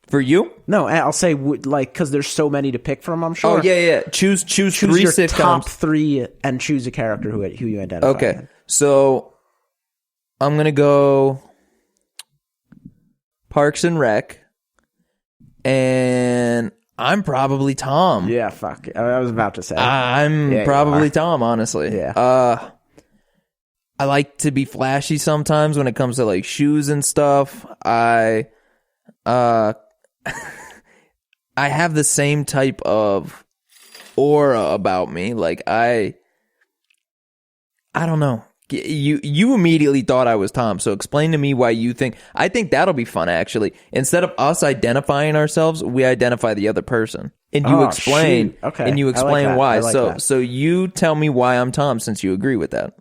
For you? No, I'll say because there's so many to pick from, I'm sure. Oh, yeah. Choose 3 your sitcoms. Top 3 and choose a character who you identify Okay. with. So, I'm going to go Parks and Rec. And I'm probably Tom. Yeah, fuck. I was about to say. I'm probably Tom, honestly. Yeah. I like to be flashy sometimes when it comes to like shoes and stuff. I have the same type of aura about me. Like I don't know. You immediately thought I was Tom, so explain to me why you think... I think that'll be fun, actually. Instead of us identifying ourselves, we identify the other person. And you explain... Shoot. Okay. And you explain why. That. So you tell me why I'm Tom, since you agree with that.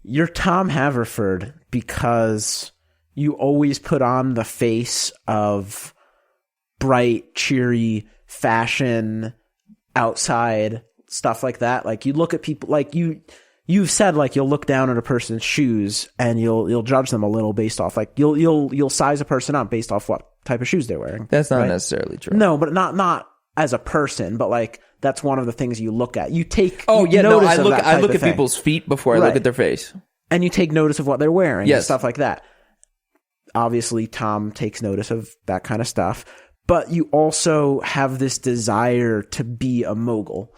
You're Tom Haverford because you always put on the face of bright, cheery fashion, outside, stuff like that. Like, you look at people... Like, You've said like you'll look down at a person's shoes and you'll judge them a little based off like you'll size a person up based off what type of shoes they're wearing. That's not necessarily true. No, but not as a person, but like that's one of the things you look at. You take I notice of that I type look of at thing. people's feet before I look Right. at their face. And you take notice of what they're wearing and Yes. stuff like that. Obviously, Tom takes notice of that kind of stuff. But you also have this desire to be a mogul.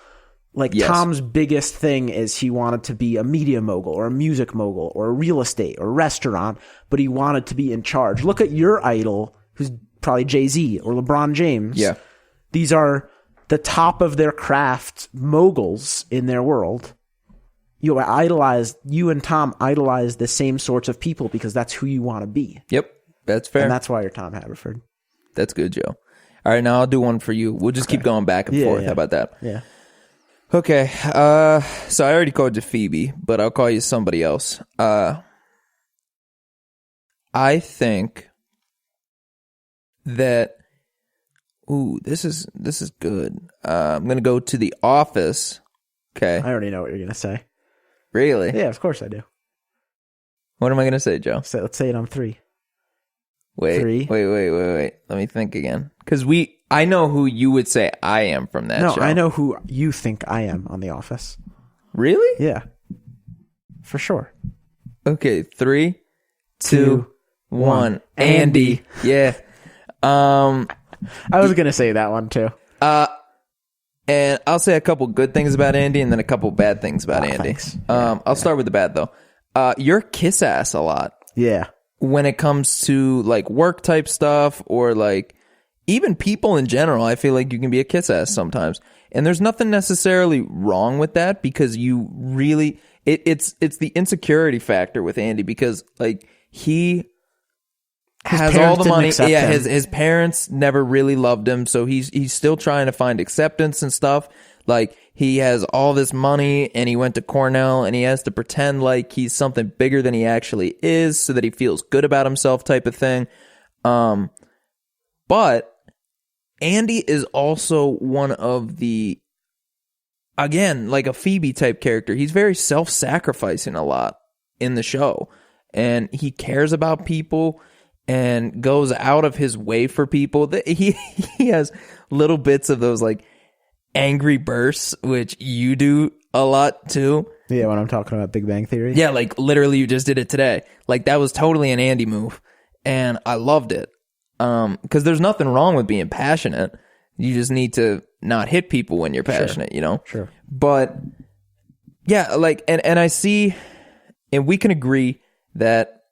Like, Yes. Tom's biggest thing is he wanted to be a media mogul or a music mogul or a real estate or a restaurant, but he wanted to be in charge. Look at your idol, who's probably Jay-Z or LeBron James. Yeah. These are the top of their craft moguls in their world. You and Tom idolize the same sorts of people because that's who you want to be. Yep. That's fair. And that's why you're Tom Haverford. That's good, Joe. All right, now I'll do one for you. We'll just keep going back and forth. Yeah. How about that? Yeah. Okay. So I already called you Phoebe, but I'll call you somebody else. I think that this is good. I'm gonna go to The Office. Okay. I already know what you're going to say. Really? Yeah, of course I do. What am I gonna say, Joe? So let's say it on 3. Wait. 3. Wait. Let me think again. Because I know who you would say I am from that No, show. I know who you think I am on The Office. Really? Yeah. For sure. Okay, 3, 2, 2, 1. Andy. Yeah. I was going to say that one too. And I'll say a couple good things about Andy and then a couple bad things about Andy. Thanks. I'll start with the bad though. You're kiss ass a lot Yeah. when it comes to like work type stuff or like even people in general. I feel like you can be a kiss ass sometimes. And there's nothing necessarily wrong with that because you really it's the insecurity factor with Andy because like he has all the money. Yeah, his parents never really loved him, so he's still trying to find acceptance and stuff. Like he has all this money and he went to Cornell and he has to pretend like he's something bigger than he actually is so that he feels good about himself type of thing. But Andy is also one of the, again, like a Phoebe type character. He's very self-sacrificing a lot in the show and he cares about people and goes out of his way for people. He has little bits of those like angry bursts, which you do a lot too. Yeah, when I'm talking about Big Bang Theory. Yeah, like literally you just did it today. Like that was totally an Andy move. And I loved it. Because there's nothing wrong with being passionate. You just need to not hit people when you're passionate, you know? Sure. But yeah, like, and I see, and we can agree that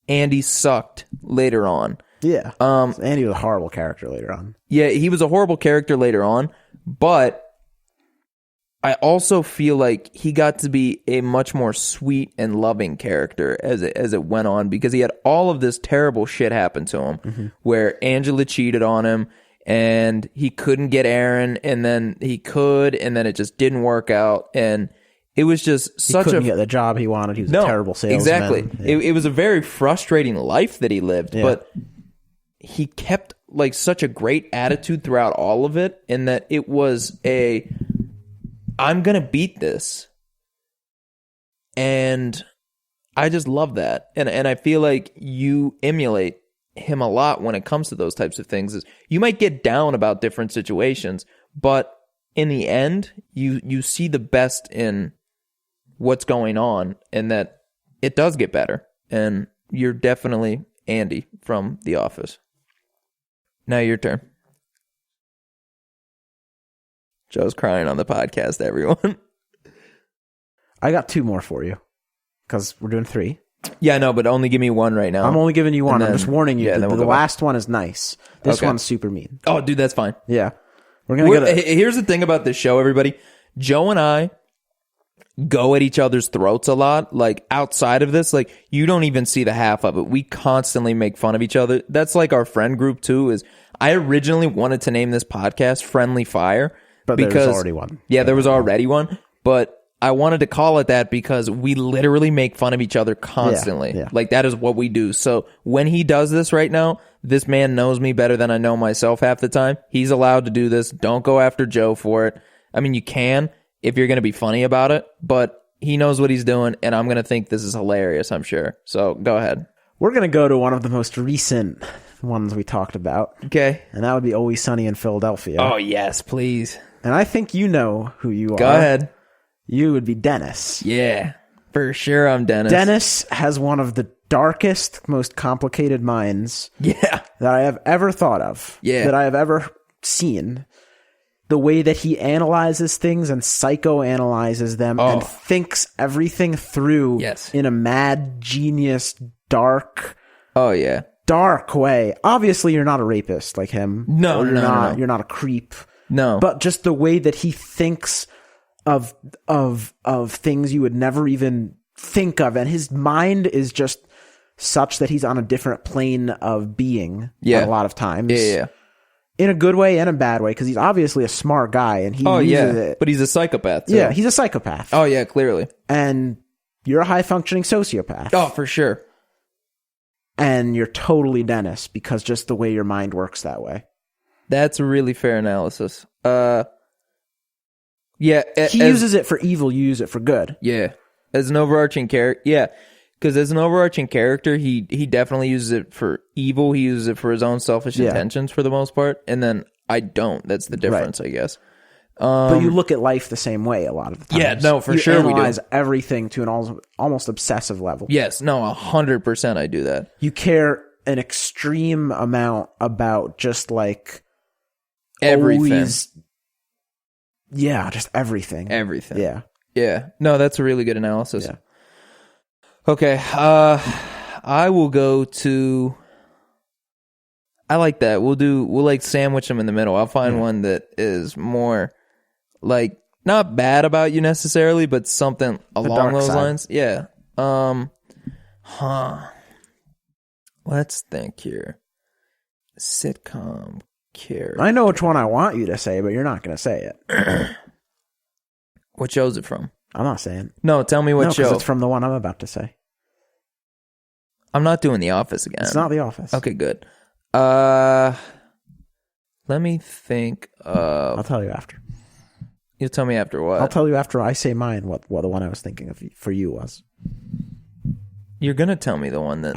Andy sucked later on. Yeah. Andy was a horrible character later on. Yeah, he was a horrible character later on, but I also feel like he got to be a much more sweet and loving character as it went on because he had all of this terrible shit happen to him where Angela cheated on him and he couldn't get Aaron and then he could and then it just didn't work out and it was just He couldn't get the job he wanted. He was a terrible salesman. Exactly. Yeah. It was a very frustrating life that he lived, Yeah. but he kept like such a great attitude throughout all of it in that it was I'm going to beat this. And I just love that. And I feel like you emulate him a lot when it comes to those types of things. Is you might get down about different situations, but in the end, you see the best in what's going on and that it does get better. And you're definitely Andy from The Office. Now your turn. Joe's crying on the podcast, everyone. I got 2 more for you because we're doing 3. Yeah, no, but only give me one right now. I'm only giving you one. then- I'm just warning you. yeah, The, then we'll the go back. last one is nice. This Okay. one's super mean. Oh, dude, that's fine. Yeah. We're going to get Here's the thing about this show, everybody. Joe and I go at each other's throats a lot. Like, outside of this, like, you don't even see the half of it. We constantly make fun of each other. That's like our friend group, too, is I originally wanted to name this podcast Friendly Fire. But there's already one. Yeah, there was already one. But I wanted to call it that because we literally make fun of each other constantly. Yeah. Like, that is what we do. So when he does this right now, this man knows me better than I know myself half the time. He's allowed to do this. Don't go after Joe for it. I mean, you can if you're going to be funny about it, but he knows what he's doing, and I'm going to think this is hilarious, I'm sure. So go ahead. We're going to go to one of the most recent ones we talked about, Okay. and that would be Always Sunny in Philadelphia. Oh, yes, please. And I think you know who you are. Go ahead. You would be Dennis. Yeah, for sure I'm Dennis. Dennis has one of the darkest, most complicated minds that I have ever thought of. Yeah. That I have ever seen. The way that he analyzes things and psychoanalyzes them and thinks everything through in a mad, genius, dark... Oh, yeah. Dark way. Obviously, you're not a rapist like him. No, no. You're not a creep. No. But just the way that he thinks of things you would never even think of, and his mind is just such that he's on a different plane of being a lot of times. Yeah. In a good way and a bad way, because he's obviously a smart guy, and he uses it. But he's a psychopath, too. Yeah, he's a psychopath. Oh, yeah, clearly. And you're a high-functioning sociopath. Oh, for sure. And you're totally Dennis, because just the way your mind works that way. That's a really fair analysis. Yeah. He uses it for evil, you use it for good. Yeah. As an overarching character, yeah. Because as an overarching character, he definitely uses it for evil. He uses it for his own selfish intentions for the most part. And then I don't. That's the difference, I guess. But you look at life the same way a lot of the times. Yeah, no, for sure we do. You analyze everything to an almost obsessive level. Yes, no, 100% I do that. You care an extreme amount about just like... Everything. Just everything. Everything. Yeah. Yeah. No, that's a really good analysis. Yeah. Okay. I will go to... I like that. We'll like sandwich them in the middle. I'll find one that is more like not bad about you necessarily, but something along those lines. Yeah. Let's think here. Sitcom character. I know which one I want you to say, but you're not going to say it. What show is it from? I'm not saying. No, tell me what show. It's from the one I'm about to say. I'm not doing The Office again. It's not The Office. Okay, good. Let me think of... I'll tell you after. You'll tell me after what? I'll tell you after I say mine what the one I was thinking of for you was. You're going to tell me the one that...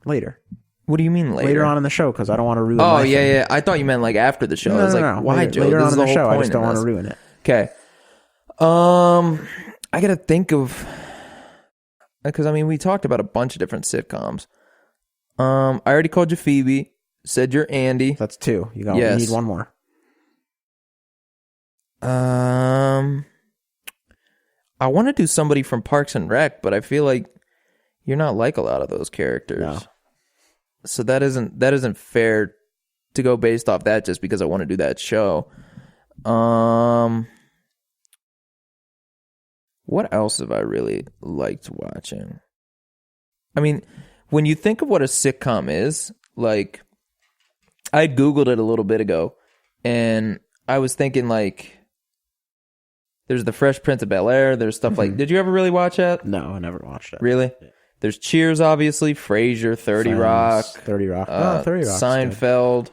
Later. What do you mean later? Later on in the show, because I don't want to ruin my thing. Yeah. I thought you meant like after the show. I was like, why, Joe? Later this on is in the the show, whole I just don't want to ruin it. Okay. I got to think of... Because, I mean, we talked about a bunch of different sitcoms. I already called you Phoebe. Said you're Andy. That's two. You need one more. I want to do somebody from Parks and Rec, but I feel like you're not like a lot of those characters. No. So that isn't fair to go based off that just because I want to do that show. What else have I really liked watching? I mean, when you think of what a sitcom is, like, I Googled it a little bit ago, and I was thinking, like, there's the Fresh Prince of Bel-Air, there's stuff like, did you ever really watch that? No, I never watched it. Really? Yeah. There's Cheers, obviously, Frasier, 30 Rock. 30 Rock. 30 Rock. Seinfeld.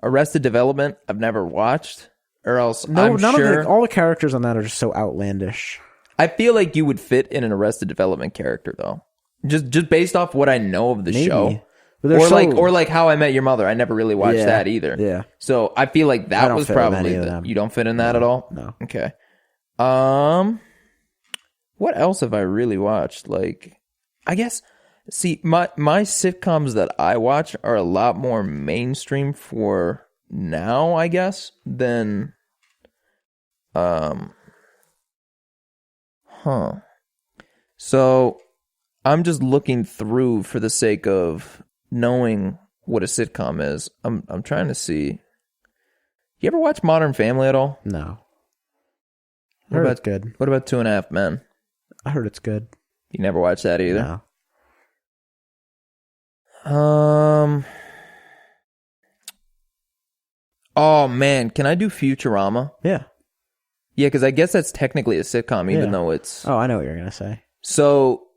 Arrested Development, I've never watched, or else all the characters on that are just so outlandish. I feel like you would fit in an Arrested Development character, though. Just based off what I know of the show. Or like How I Met Your Mother. I never really watched that either. Yeah. So I feel like that was probably you don't fit in that at all? No. Okay. What else have I really watched? Like, I guess, see, my sitcoms that I watch are a lot more mainstream for now, I guess, than So I'm just looking through for the sake of knowing what a sitcom is. I'm trying to see. You ever watch Modern Family at all? No. I heard it's good. What about 2.5 Men? I heard it's good. You never watched that either? No. Oh man, can I do Futurama? Yeah. Yeah, because I guess that's technically a sitcom, even though it's... Oh, I know what you're going to say. So,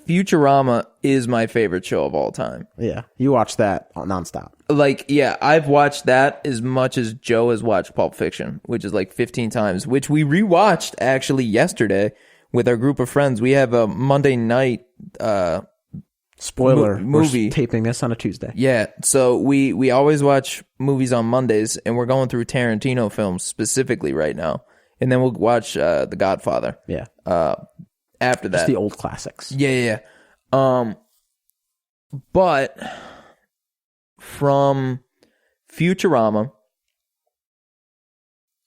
Futurama is my favorite show of all time. Yeah, you watch that nonstop. Like, yeah, I've watched that as much as Joe has watched Pulp Fiction, which is like 15 times, which we rewatched actually yesterday with our group of friends. We have a Monday night Spoiler, movie. We're taping this on a Tuesday. Yeah, so we always watch movies on Mondays, and we're going through Tarantino films specifically right now. And then we'll watch The Godfather. Yeah. After that. Just the old classics. Yeah. But from Futurama,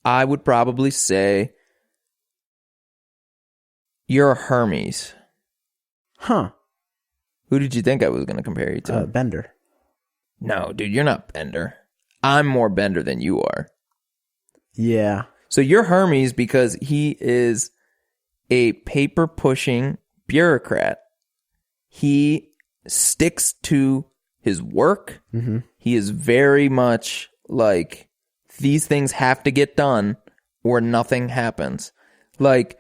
I would probably say you're Hermes. Huh. Who did you think I was going to compare you to? Bender. No, dude, you're not Bender. I'm more Bender than you are. Yeah. So you're Hermes because he is a paper-pushing bureaucrat. He sticks to his work. Mm-hmm. He is very much like, these things have to get done or nothing happens. Like,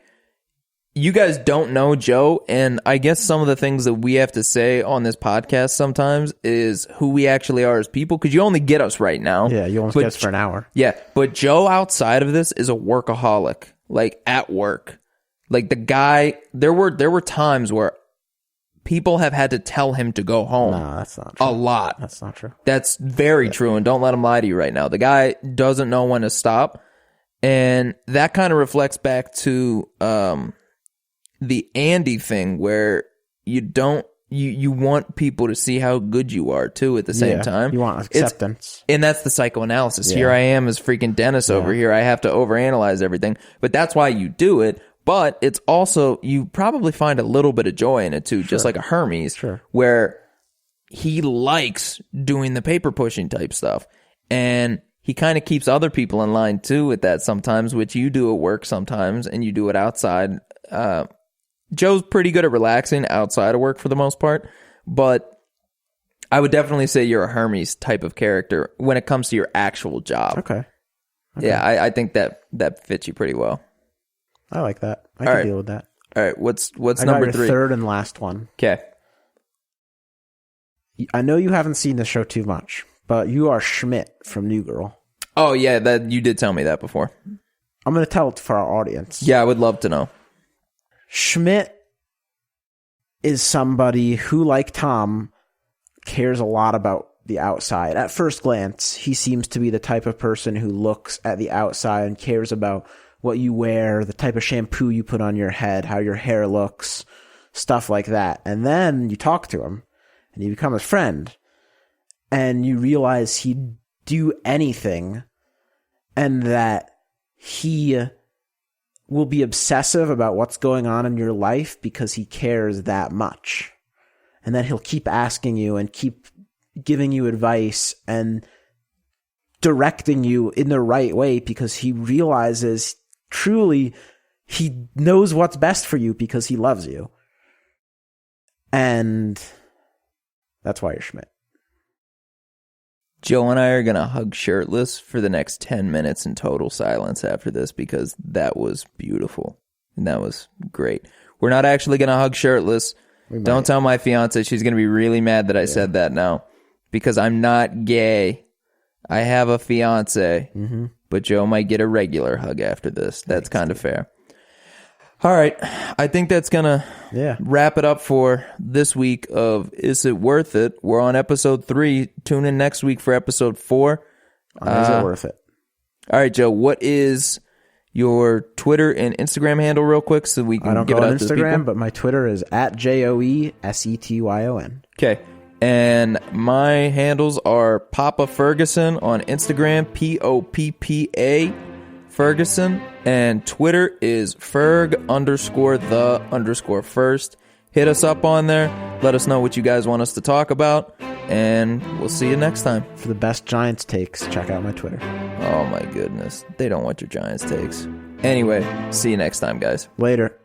you guys don't know Joe, and I guess some of the things that we have to say on this podcast sometimes is who we actually are as people, because you only get us right now. Yeah, you almost get us for an hour. Yeah, but Joe outside of this is a workaholic, like at work. Like the guy, there were times where people have had to tell him to go home. No, that's not true. A lot. That's not true. That's very true, and don't let him lie to you right now. The guy doesn't know when to stop, and that kind of reflects back to the Andy thing, where you want people to see how good you are too at the same time. You want acceptance. And that's the psychoanalysis. Yeah. Here I am as freaking Dennis over here. I have to overanalyze everything. But that's why you do it. But it's also, you probably find a little bit of joy in it too, just like a Hermes, where he likes doing the paper pushing type stuff. And he kind of keeps other people in line too with that sometimes, which you do at work sometimes, and you do it outside. Joe's pretty good at relaxing outside of work for the most part, but I would definitely say you're a Hermes type of character when it comes to your actual job. Okay. Yeah, I think that fits you pretty well. I like that. I can deal with that. All right, what's I number got your 3? Third and last one. Okay. I know you haven't seen the show too much, but you are Schmidt from New Girl. Oh yeah, that you did tell me that before. I'm going to tell it for our audience. Yeah, I would love to know. Schmidt is somebody who, like Tom, cares a lot about the outside. At first glance, he seems to be the type of person who looks at the outside and cares about what you wear, the type of shampoo you put on your head, how your hair looks, stuff like that. And then you talk to him and you become his friend and you realize he'd do anything and that he will be obsessive about what's going on in your life because he cares that much. And then he'll keep asking you and keep giving you advice and directing you in the right way because he realizes truly he knows what's best for you because he loves you. And that's why you're Schmidt. Joe and I are going to hug shirtless for the next 10 minutes in total silence after this because that was beautiful. And that was great. We're not actually going to hug shirtless. Don't tell my fiance. She's going to be really mad that I said that now because I'm not gay. I have a fiance, but Joe might get a regular hug after this. That's kind of fair. All right. I think that's going to wrap it up for this week of Is It Worth It? We're on episode 3. Tune in next week for episode 4. Is it worth it? All right, Joe. What is your Twitter and Instagram handle real quick so we can give it out to the people? I don't go on Instagram, but my Twitter is at JOESETYON. Okay. And my handles are Papa Ferguson on Instagram, POPPA Ferguson, and Twitter is Ferg_the_first. Hit us up on there. Let us know what you guys want us to talk about, and we'll see you next time. For the best Giants takes, check out my Twitter. Oh my goodness. They don't want your Giants takes. Anyway, see you next time, guys. Later.